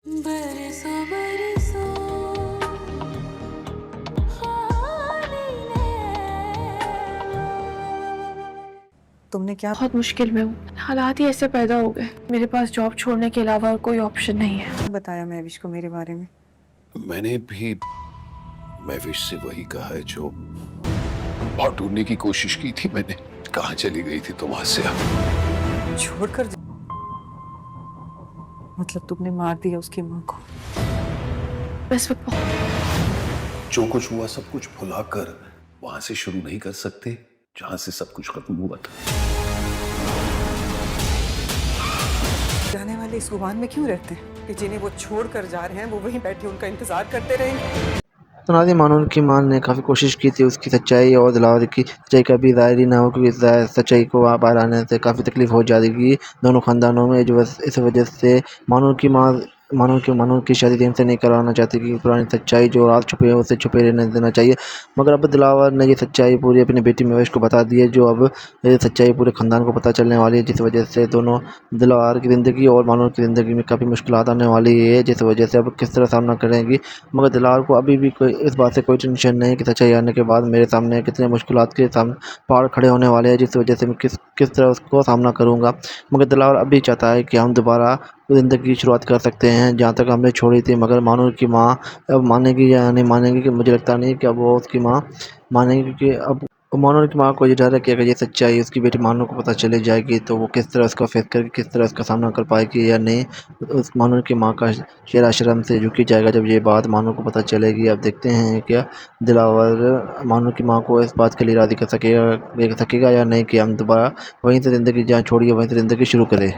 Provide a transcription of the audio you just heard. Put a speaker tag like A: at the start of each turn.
A: बरसों बरसों खाली नैना।
B: तुमने क्या
C: बहुत मुश्किल में हूँ। हालात ही ऐसे पैदा हो गए। मेरे पास जॉब छोड़ने के अलावा और कोई ऑप्शन नहीं है।
B: बताया महविश को मेरे बारे में?
D: मैंने भी महविश से वही कहा है जो बहुत ढूंढने की कोशिश की थी मैंने। कहाँ चली गई थी तुम आसिया?
B: छोड़कर मतलब तुमने मार दिया उसकी माँ को?
C: बस वक्त
D: जो कुछ हुआ सब कुछ भुलाकर वहां से शुरू नहीं कर सकते जहां से सब कुछ खत्म हुआ था।
B: जाने वाले इस गुमान में क्यों रहते हैं कि जिन्हें वो छोड़ कर जा रहे हैं वो वहीं बैठे उनका इंतजार करते रहेंगे?
E: तो नाज़रीन, मानूर की मां ने काफ़ी कोशिश की थी उसकी सच्चाई और दिलावर की सच्चाई कभी ज़ाहिर ही ना हो, क्योंकि सच्चाई को बाहर आने से काफ़ी तकलीफ हो जाएगी दोनों ख़ानदानों में। जो इस वजह से मानूर की शादी दिन से नहीं करवाना चाहती कि पुरानी सच्चाई जो राज छुपे है उसे छुपे रहने देना चाहिए। मगर अब दिलावर ने ये सच्चाई पूरी अपनी बेटी महविश को बता दी है, जो अब ये सच्चाई पूरे ख़ानदान को पता चलने वाली है, जिस वजह से दोनों दिलावर की ज़िंदगी और मानूर की ज़िंदगी में काफ़ी मुश्किलात आने वाली है, जिस वजह से अब किस तरह सामना करेंगी। मगर दिलावर को अभी भी कोई इस बात से कोई टेंशन नहीं कि सच्चाई आने के बाद मेरे सामने कितने मुश्किलात के सामने पहाड़ खड़े होने वाले हैं, जिस वजह से मैं किस तरह उसको सामना करूँगा। मगर दिलावर अभी चाहता है कि हम दोबारा ज़िंदगी की शुरुआत कर सकते हैं जहाँ तक हमने छोड़ी थी। मगर मानूर की माँ अब मानेगी या नहीं मानेगी, कि मुझे लगता नहीं कि अब वो उसकी माँ मानेगी, क्योंकि अब मानूर की माँ को ये डर है कि अगर ये सच्चाई उसकी बेटी मानूर को पता चली जाएगी तो वो किस तरह उसका फेस करके किस तरह उसका सामना कर पाएगी या नहीं। उस मानूर की माँ का चेहरा शर्म से झुक ही जाएगा जब ये बात मानूर को पता चलेगी। अब देखते हैं क्या दिलावर मानूर की माँ को इस बात के लिए राज़ी कर सकेगा या नहीं कि हम दोबारा वहीं से ज़िंदगी जहाँ छोड़ी है वहीं से ज़िंदगी शुरू करें।